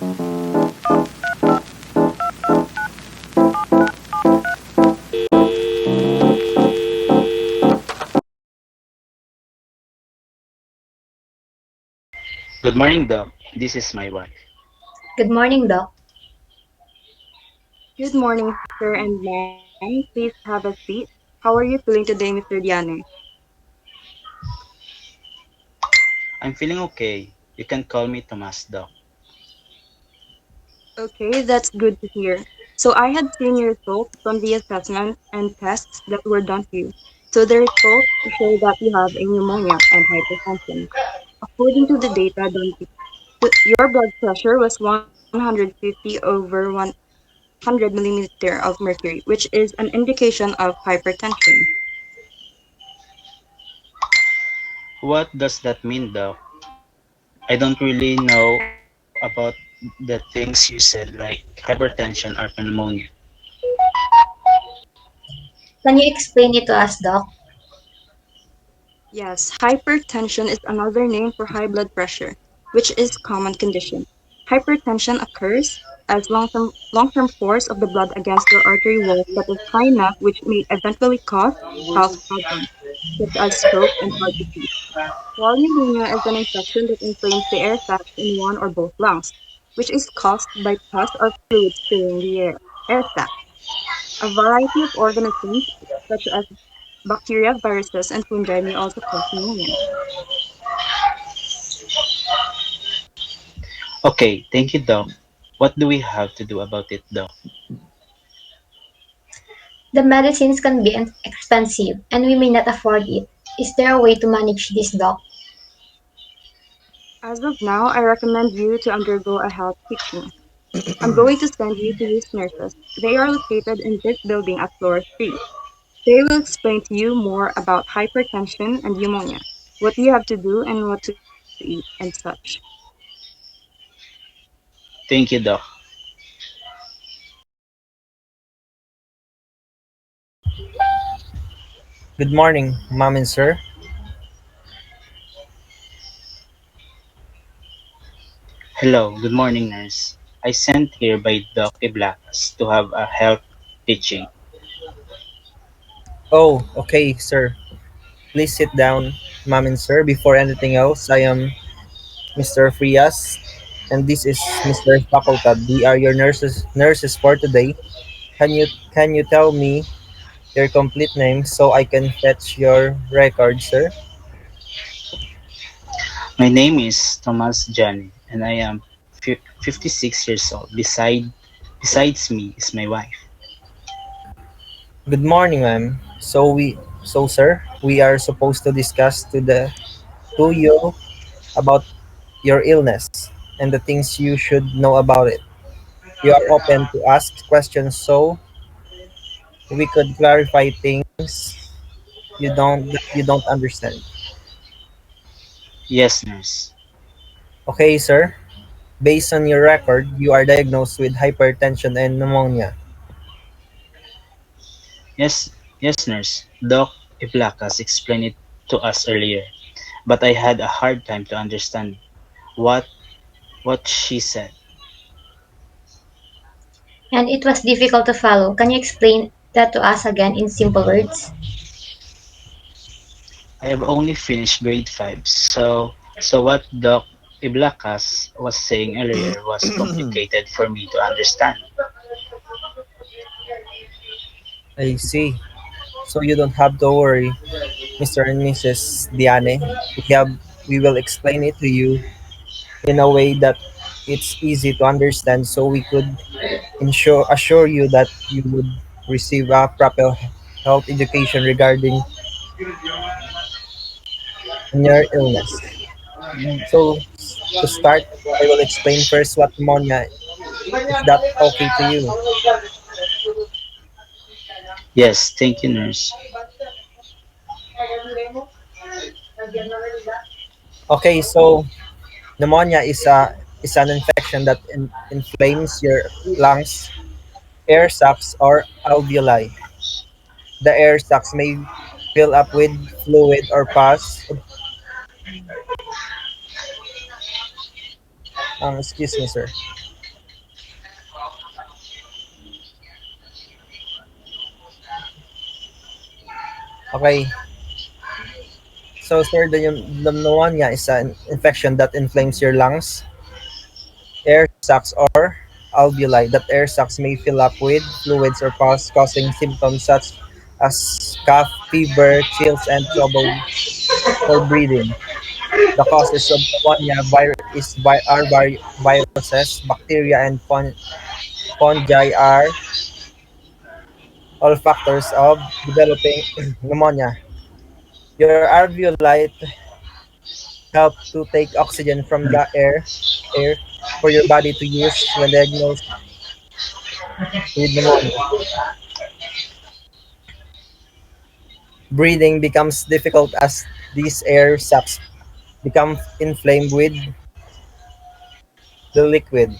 Good morning, Doc. This is my wife. Good morning, Doc. Good morning, sir and ma'am. Please have a seat. How are you feeling today, Mr. Diane? I'm feeling okay. You can call me Tomas, Doc. Okay, that's good to hear. So I had seen your results from the assessment and tests that were done to you. So the results show that you have a pneumonia and hypertension. According to the data done, your blood pressure was 150 over 100 millimeter of mercury, which is an indication of hypertension. What does that mean, Doc? I don't really know about the things you said, like hypertension or pneumonia. Can you explain it to us, Doc? Yes, hypertension is another name for high blood pressure, which is common condition. Hypertension occurs as long-term force of the blood against your artery walls that is high enough which may eventually cause health problems, such as stroke and heart disease. While pneumonia is an infection that inflames the air sacs in one or both lungs, which is caused by pus or fluids filling the air sac. A variety of organisms, such as bacteria, viruses, and fungi, may also cause pneumonia. Okay, thank you, Doc. What do we have to do about it, Doc? The medicines can be expensive and we may not afford it. Is there a way to manage this, Doc? As of now, I recommend you to undergo a health teaching. I'm going to send you to these nurses. They are located in this building at floor 3. They will explain to you more about hypertension and pneumonia, what you have to do and what to eat, and such. Thank you, Doc. Good morning, ma'am and sir. Hello, good morning, nurse. I sent here by Doc Eblacas to have a health teaching. Oh, okay, sir. Please sit down, ma'am and sir. Before anything else, I am Mr. Frias, and this is Mr. Facultad. We are your nurses for today. Can you tell me your complete name so I can fetch your record, sir? My name is Tomas Jani, and I am 56 years old. Besides me is my wife. Good morning, ma'am. Sir, we are supposed to discuss to you about your illness and the things you should know about it. You are open to ask questions so we could clarify things you don't understand. Yes, nurse. Okay, sir. Based on your record, you are diagnosed with hypertension and pneumonia. Yes, yes, nurse. Doc Eblacas explained it to us earlier, but I had a hard time to understand what what she said. And it was difficult to follow. Can you explain that to us again in simple words? I have only finished grade 5, so what Doc Eblacas was saying earlier was complicated for me to understand. I see. So you don't have to worry, Mr. and Mrs. Diane. We will explain it to you in a way that it's easy to understand so we could assure you that you would receive a proper health education regarding your illness. So to start, I will explain first what pneumonia, if that okay to you. Yes, thank you, nurse. Okay, so pneumonia is an infection that inflames your lungs, air sacs, or alveoli. The air sacs may fill up with fluid or pus. Excuse me, sir. Okay, so sir, the pneumonia is an infection that inflames your lungs, air sacs or alveoli. That air sacs may fill up with fluids or pus, causing symptoms such as cough, fever, chills, and trouble for breathing. The causes of pneumonia are viruses, bacteria, and fungi are all factors of developing pneumonia. Your alveoli help to take oxygen from the air for your body to use when diagnosed with pneumonia. Breathing becomes difficult as these air sacs become inflamed with the liquid.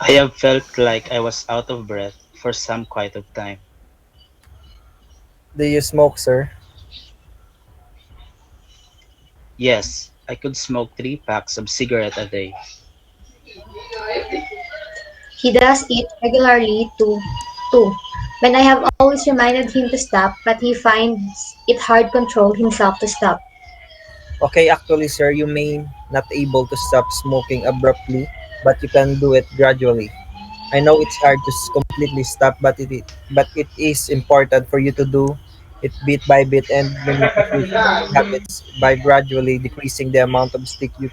I have felt like I was out of breath for some quite of time. Do you smoke, sir? Yes, I could smoke 3 packs of cigarette a day. He does it regularly too. When I have always reminded him to stop, but he finds it hard control himself to stop. Okay, actually, sir, you may not able to stop smoking abruptly, but you can do it gradually. I know it's hard to completely stop, but it is important for you to do it bit by bit, and you need to switch habits by gradually decreasing the amount of stick you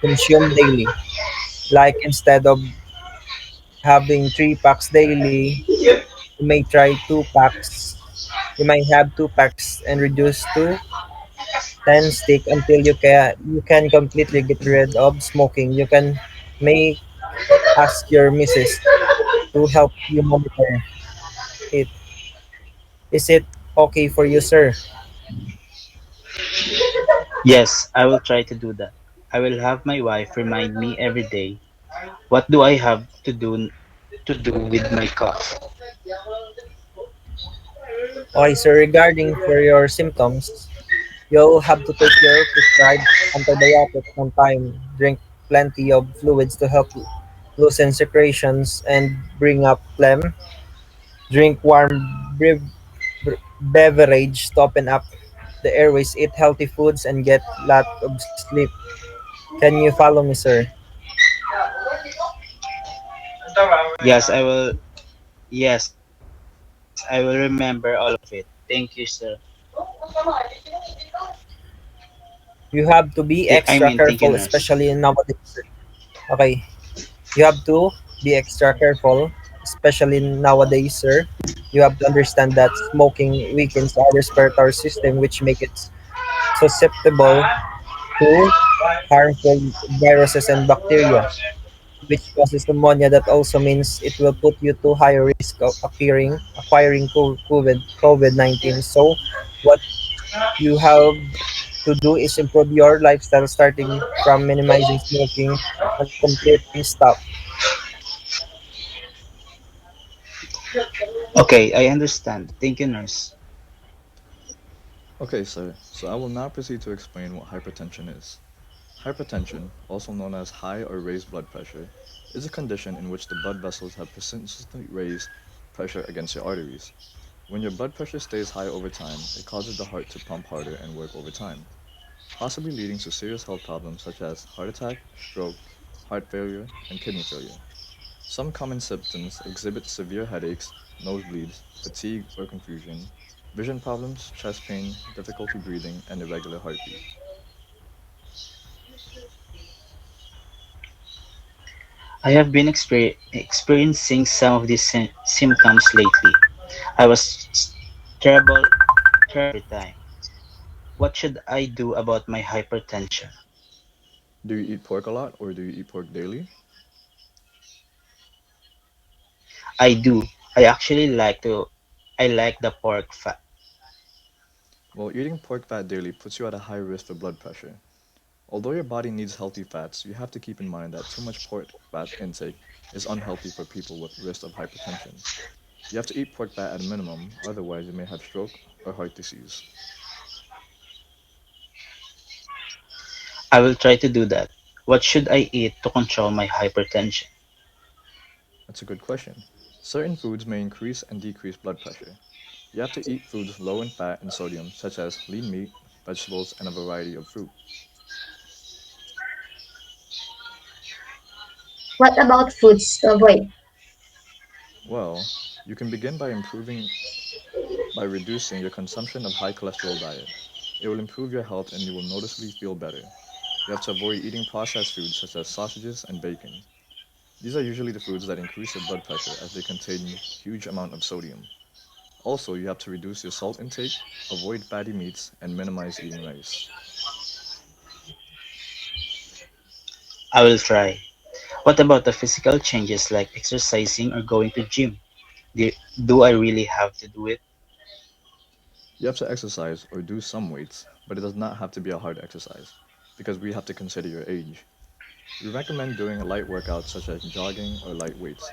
consume daily. Like instead of having 3 packs daily, you may try 2 packs. You might have 2 packs and reduce to 10 stick until you can completely get rid of smoking. You can may ask your missus to help you monitor it. Is it okay for you, sir? Yes, I will try to do that. I will have my wife remind me every day. What do I have to do with my cough? Okay, so regarding for your symptoms, you'll have to take your prescribed antibiotics on time. Drink plenty of fluids to help loosen secretions and bring up phlegm. Drink warm beverage to open up the airways. Eat healthy foods and get lot of sleep. Can you follow me, sir? Yes, I will. Yes, I will remember all of it. Thank you, sir. You have to be I extra mean, thank you, careful, nurse. especially nowadays, sir. Okay, you have to be extra careful, especially nowadays, sir. You have to understand that smoking weakens our respiratory system, which make it susceptible to harmful viruses and bacteria, which causes pneumonia. That also means it will put you to higher risk of acquiring COVID-19. So, what you have to do is improve your lifestyle, starting from minimizing smoking and completing stop. Okay, I understand. Thank you, nurse. Okay, sir, so I will now proceed to explain what hypertension is. Hypertension, also known as high or raised blood pressure, is a condition in which the blood vessels have persistently raised pressure against your arteries. When your blood pressure stays high over time, it causes the heart to pump harder and work over time, possibly leading to serious health problems such as heart attack, stroke, heart failure, and kidney failure. Some common symptoms exhibit severe headaches, nosebleeds, fatigue or confusion, vision problems, chest pain, difficulty breathing, and irregular heartbeat. I have been experiencing some of these symptoms lately. I was terrible, terrible every time. What should I do about my hypertension? Do you eat pork a lot or do you eat pork daily? I do. I actually like to. I like the pork fat. Well, eating pork fat daily puts you at a high risk for blood pressure. Although your body needs healthy fats, you have to keep in mind that too much pork fat intake is unhealthy for people with risk of hypertension. You have to eat pork fat at a minimum, otherwise you may have stroke or heart disease. I will try to do that. What should I eat to control my hypertension? That's a good question. Certain foods may increase and decrease blood pressure. You have to eat foods low in fat and sodium, such as lean meat, vegetables, and a variety of fruit. What about foods to avoid? Well, you can begin by reducing your consumption of high cholesterol diet. It will improve your health and you will noticeably feel better. You have to avoid eating processed foods such as sausages and bacon. These are usually the foods that increase your blood pressure as they contain huge amount of sodium. Also, you have to reduce your salt intake, avoid fatty meats, and minimize eating rice. I will try. What about the physical changes like exercising or going to gym? Do, do I really have to do it? You have to exercise or do some weights, but it does not have to be a hard exercise because we have to consider your age. We recommend doing a light workout such as jogging or light weights.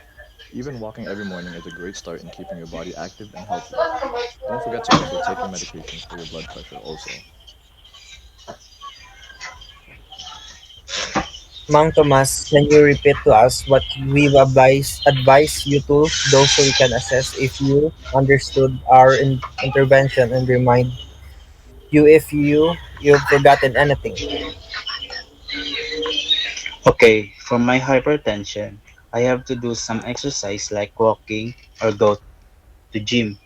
Even walking every morning is a great start in keeping your body active and healthy. Don't forget to also take your medications for your blood pressure also. Mang Tomas, can you repeat to us what we've advised you to, those so we can assess if you understood our intervention and remind you if you've forgotten anything? Okay, for my hypertension, I have to do some exercise like walking or go to gym,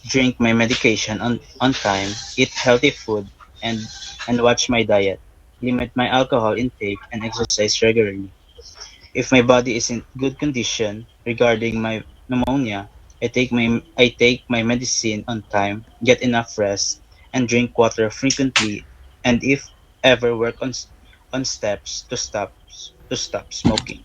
drink my medication on time, eat healthy food, and, and watch my diet, limit my alcohol intake, and exercise regularly. If my body is in good condition regarding my pneumonia, I take my medicine on time, get enough rest, and drink water frequently, and if ever work on steps to stop smoking.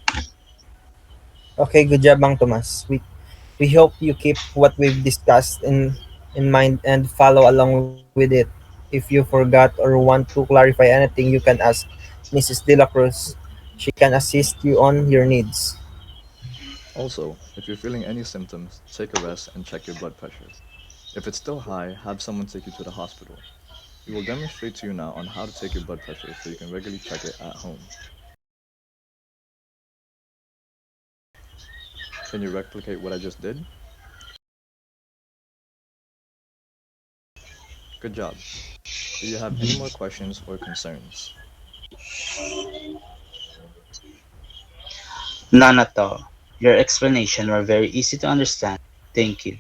Okay, good job, Mang Tomas. We hope you keep what we've discussed in mind and follow along with it. If you forgot or want to clarify anything, you can ask Mrs. De La Cruz. She can assist you on your needs. Also, if you're feeling any symptoms, take a rest and check your blood pressure. If it's still high, have someone take you to the hospital. We will demonstrate to you now on how to take your blood pressure so you can regularly check it at home. Can you replicate what I just did? Good job. Do you have any more questions or concerns? None at all. Your explanation were very easy to understand. Thank you.